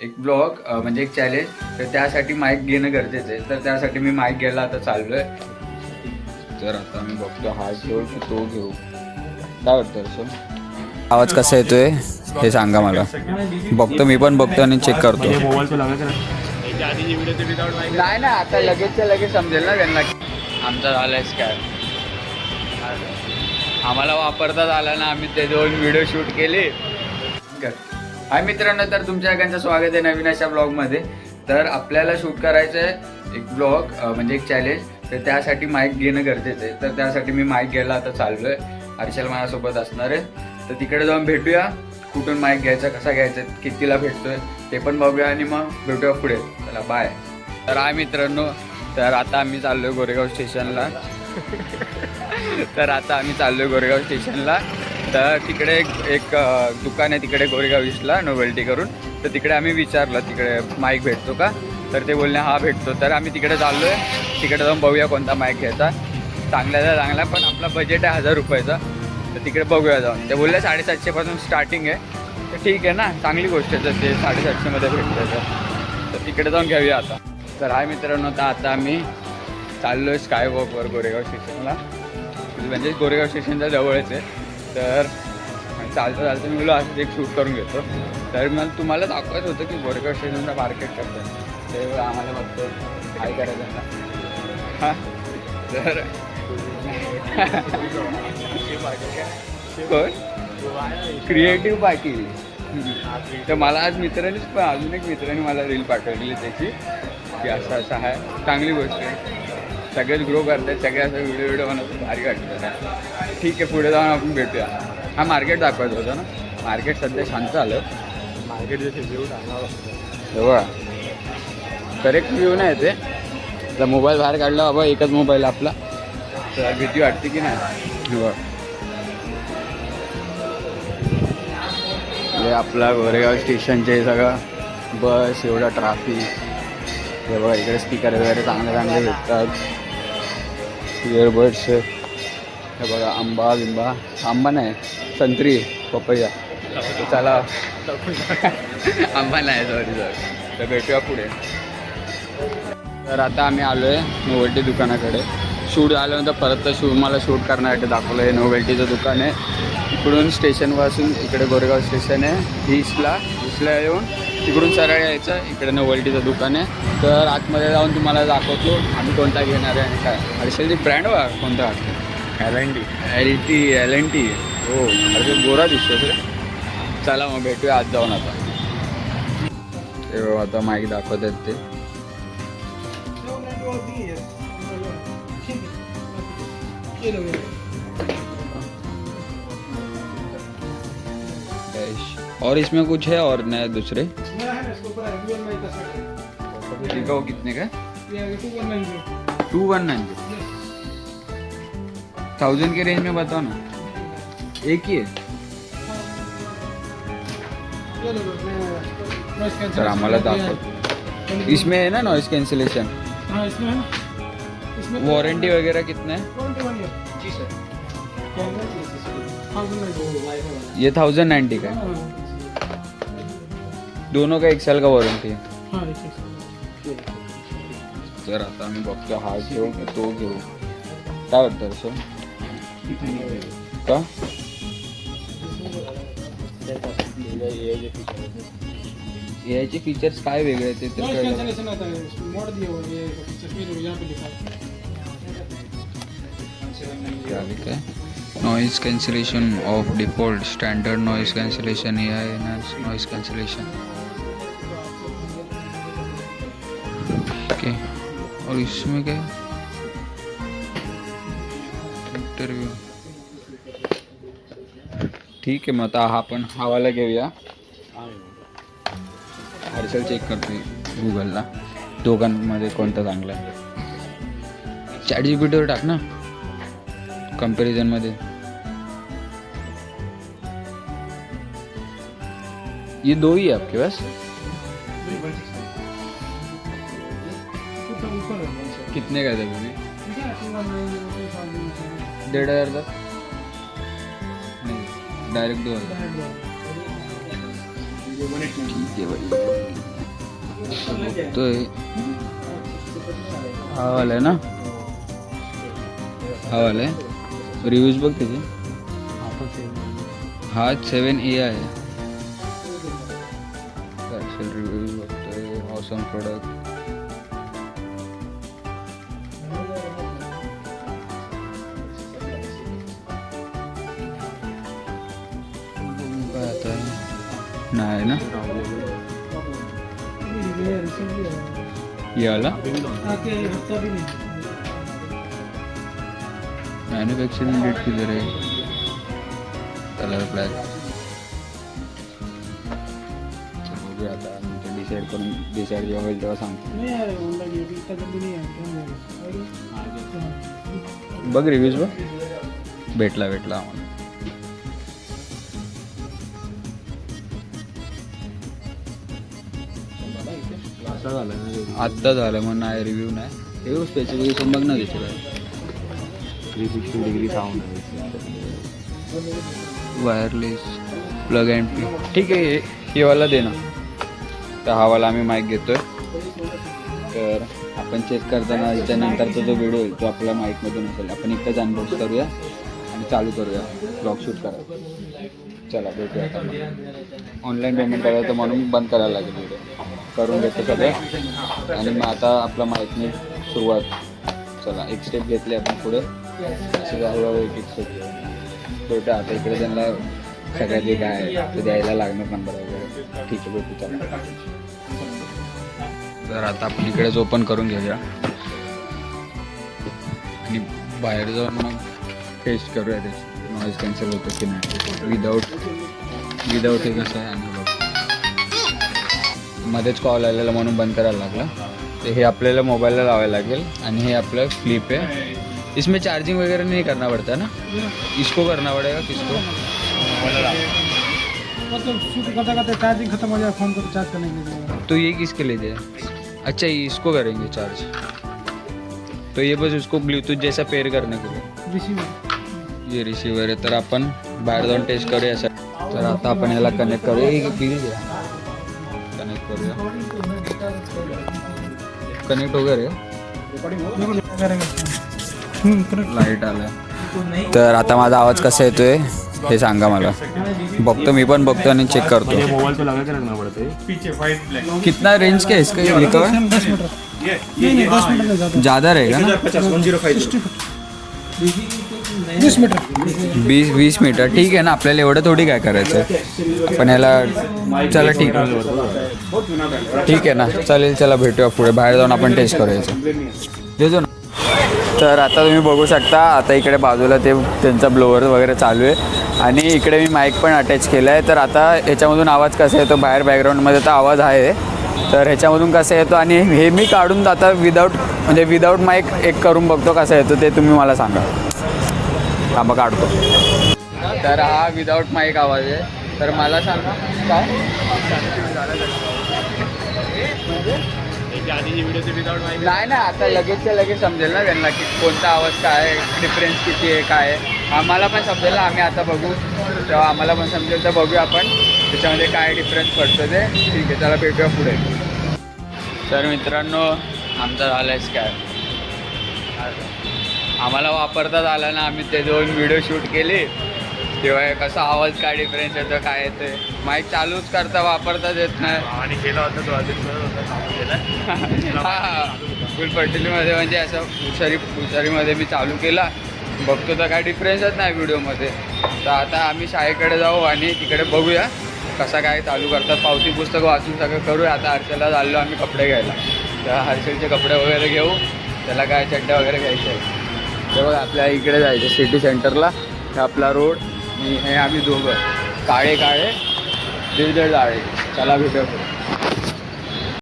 एक ब्लॉग म्हणजे एक चॅलेंज. तर त्यासाठी माईक घेणं गरजेचं आहे. तर त्यासाठी मी माईक घ्यायला आता चाललोय. तर आता मी बघतो हा घेऊ की तो घेऊ. काय वाटतं असं? आवाज कसा येतोय हे सांगा मला. बघतो मी पण बघतो आणि चेक करतो. नाही ना आता लगेचच्या लगेच समजेल ना त्यांना. आमचा झालाय स्कॅम. आम्हाला वापरतात आला ना, आम्ही ते 2 व्हिडिओ शूट केले. हाय मित्रांनो, तर तुमच्या सगळ्यांचं स्वागत आहे नवीन अशा ब्लॉगमध्ये. तर आपल्याला शूट करायचं आहे एक ब्लॉग म्हणजे एक चॅलेंज. तर त्यासाठी माईक घेणं गरजेचं आहे. तर त्यासाठी मी माईक घ्यायला आता चाललो आहे. हर्षल माझ्यासोबत असणार आहे. तर तिकडे जाऊन भेटूया. कुठून माईक घ्यायचा, कसा घ्यायचा, कितीला भेटतोय ते पण बघूया आणि मग भेटूया पुढे. चला बाय. तर हाय मित्रांनो, तर आता आम्ही चाललोय गोरेगाव स्टेशनला. गोरेगाव स्टेशनला. तर तिकडे एक दुकान आहे तिकडे गोरेगाव ईस्टला नोवेल्टी करून. तर तिकडे आम्ही विचारलं तिकडे माईक भेटतो का. तर ते बोलले हा भेटतो. तर आम्ही तिकडे चाललो आहे. तिकडे जाऊन बघूया कोणता माईक घ्यायचा. चांगल्याचा चांगला, पण आपला बजेट आहे 1000 रुपयाचा. तर तिकडे बघूया जाऊन. ते बोलले 750 पासून स्टार्टिंग आहे. तर ठीक आहे ना, चांगली गोष्ट आहे. जर ते 750 भेटतं तर तिकडे जाऊन घेऊया आता. तर हाय मित्रांनो, आता आम्ही चाललो आहे स्कायवॉकवर गोरेगाव स्टेशनला. म्हणजे गोरेगाव स्टेशनच्या जवळच आहे. तर चालतं मी बोललो असं एक शूट करून घेतो. तर मला तुम्हाला दाखवायचं होतं की गोरेगाव स्टेशनचा मार्केट करतं ते आम्हाला बघतो काय करायचं ना. हां तर कोण क्रिएटिव्ह पाटील. तर मला आज मित्रांनीच पण अजून एक मित्रांनी मला रील पाठवलेली त्याची की असं आहे. चांगली गोष्ट आहे. सगळेच ग्रो करतात. सगळे असं व्हिडिओ बनवतात. भारी वाटतं. ठीक आहे, पुढे जाऊन आपण भेटूया. हा मार्केट दाखवायचं होतं ना. मार्केट सध्या शांत आलं. मार्केट जसे व्ह्यू बघा करेक्ट व्ह्यू नाही येते. जर मोबाईल बाहेर काढला बाबा, एकच मोबाईल आपला, तर भीती वाटते की नाही. बघा हे आपला गोरेगाव स्टेशनचे सगळं बस, एवढा ट्राफिक. हे बघा इकडे स्पीकर वगैरे चांगले भेटतात. इयरबड्स हे बघा. आंबा नाही, संत्री, पपैया. चला आंबा नाही, सॉरी. तर भेटूया पुढे. तर आता आम्ही आलो आहे नोवेल्टी दुकानाकडे. शूट आल्यानंतर परत तर मला शूट करण्यासाठी दाखवलं. हे नोवेल्टीचं दुकान आहे. इकडून स्टेशनपासून इकडे गोरेगाव स्टेशन आहे. ईस्टला येऊन तिकडून सरळ यायचं. इकडे नोवेल्टीचं दुकान आहे. तर आतमध्ये जाऊन तुम्हाला दाखवतो आम्ही कोणता घेणार आहे आणि काय. हर्षलची ब्रँड बघा कोणता वाटतं. LNT. हो हर्षल गोरा दिसतो सर. चला मग भेटूया आज जाऊन. आता ते आता माईक दाखवत आहेत ते. और इसमें कुछ है और नए दूसरे दिखाओ कितने का. 2190 1000 के रेंज में बताओ ना. एक ही है. सर आम्हाला दाखव. इसमें है ना नॉइस कैंसिलेशन. हाँ इसमें है ना. वारंटी वगैरह कितना है. जी सर. ये 1090 का है. दोनों का 1 साल का वारंटी है. हाँ तर आता आम्ही बघतो हा घेऊ की तो घेऊ. काय वाटतं असं का. याचे फीचर्स काय वेगळे आहेत ते काय. Noise cancellation of default standard noise cancellation. ये है नॉइज कैंसिलेशन. ओके. और इसमें क्या इंटरव्यू. ठीक आहे, मग आता हा पण हवाला घेऊया. हर्षल चेक करतोय गुगलला दोघांमध्ये कोणता चांगला आहे. ChatGPTवर टाक ना कंपॅरिझन मध्ये. ये 2 ही है आपके पास. कितने का था अभी. 1500 तक नहीं, डायरेक्ट 2000. ठीक है भाई. तो हा वाला आहे ना, हा वाला आहे. रिव्ह्यूज बघ त्याचे. हा 7A आहे. रिव्ह्यूज बघतोय. Awesome product. आता नाही ना याला मॅन्युफॅक्चरिंग डेट किती रे. Colour black. बघूया आता डिसाईड जेव्हा होईल तेव्हा सांगतो. बघ रिव्ह्यूज बघ. भेटला आम्हाला. आत्ता झालं मग नाही रिव्ह्यू नाही. रिव्ह्यू स्पेसिफिकेशन बघ ना दिसलं. 360 degree sound wireless plug and play. ठीक आहे हे वाला दे ना. तर हा वाला आम्ही माईक घेतोय. तर आपण चेक करताना याच्यानंतरचा जो व्हिडिओ होईल तो आपल्या माईकमधून असेल. आपण एकटाच अनबॉक्स करूया आणि चालू करूया ब्लॉग शूट करा. चला भेटूया. ऑनलाईन पेमेंट करायचं म्हणून बंद करायला लागेल व्हिडिओ. करून घेतो सगळं आणि मग आता आपला माईकने सुरुवात. चला एक स्टेप घेतली आपण पुढे. असे हळूहळू एक स्टेप भेटू. आता इकडे त्यांना सगळ्यात जे काय आहे ते द्यायला लागणार नंबर वगैरे. ठीक आहे भेटू. चला तर आता आपण इकडेच ओपन करून घेऊया आणि बाहेर जाऊन मग टेस्ट करूया त्याची नॉईज कॅन्सल होतं की नाही. विदाऊट हे कसं आहे. आणि बघ मध्येच कॉल आलेला म्हणून बंद करायला लागला. तर हे आपल्याला मोबाईलला लावायला लागेल आणि हे आपलं फ्लिप है. इसमें चार्जिंग वगैरह नहीं करना पड़ता ना. इसको करना पड़ेगा. किसको मतलब शूट करते चार्जिंग खत्म हो जाए फोन को चार्ज करने के लिए. तो ये किसके लिए दिया. अच्छा ये इसको करेंगे चार्ज. तो ये बस उसको ब्लूटूथ जैसा पेयर करने के लिए. रिसीवर ये रिसीवर आहे. तर आपण बाहेर जाऊन टेस्ट करूया सर. तर आता आपण याला कनेक्ट करूया. कनेक्ट करूया. कनेक्ट वगैरे लाईट आलं. तर आता माझा आवाज कसा येतोय हे सांगा मला. बघतो मी पण बघतो आणि चेक करतो. मोबाइल पे लगा के रखना पड़ता है. पीछे व्हाइट ब्लैक. कितना रेंज क्या है इसका ये लिखा हुआ है. 10 मीटर. नहीं 10 मीटर नहीं ज़्यादा. ज़्यादा रहेगा ना. 105. 20 मीटर. 20 मीटर ठीक आहे ना. आपल्याला एवढं थोडी काय करायचं. आपण याला चला ठीक आहे ना. चालेल चला भेटूया पुढे. बाहेर जाऊन आपण टेस्ट करायचं. देतो ना. तर आता तुम्ही बघू शकता आता इकडे बाजूला ते त्यांचा ब्लोअर वगैरे चालू आहे आणि इकडे मी माईक पण अटॅच केला आहे. तर आता ह्याच्यामधून आवाज कसा येतो. बाहेर बॅकग्राऊंडमध्ये तर आवाज आहे. तर ह्याच्यामधून कसा येतो आणि हे मी काढून आता विदाऊट माईक एक करून बघतो कसा येतो ते तुम्ही मला सांगा. थांबा काढतो. तर हा विदाऊट माईक आवाज आहे. तर मला सांगा काय नाही ना. आता लगेचच्या लगेच समजेल ना त्यांना की कोणता आवाज काय आहे, डिफरन्स किती आहे काय आहे. आम्हाला पण समजेल ना. आम्ही आता बघू तेव्हा आम्हाला पण समजेल. तर बघूया आपण त्याच्यामध्ये काय डिफरन्स पडतं ते. ठीक आहे चला भेटूया पुढे. तर मित्रांनो आमचा झाला आहे स्कॅम. आम्हाला वापरताच आला ना. आम्ही ते 2 व्हिडिओ शूट केले तेव्हा कसा आवाज काय डिफरन्स येतो काय येते. माईक चालूच करता वापरताच येत नाही. आणि केला होता तो आधी हां फुल फर्टिलिटीमध्ये म्हणजे असं हुशारीमध्ये मी चालू केला. बघतो तर काय डिफरन्सच नाही व्हिडिओमध्ये. तर आता आम्ही शाळेकडे जाऊ आणि तिकडे बघूया कसा काय चालू करतात. पावती पुस्तक वाचून सगळं करूया. आता हर्षलला चाललो आम्ही कपडे घ्यायला. तर हर्षलचे कपडे वगैरे घेऊ. त्याला काय चड्ड्या वगैरे घ्यायचे आहे. तेव्हा आपल्या इकडे जायचं सिटी सेंटरला. हे आपला रोड आणि हे आम्ही दोघं काळे 1.5 जाळे. चला भेटू.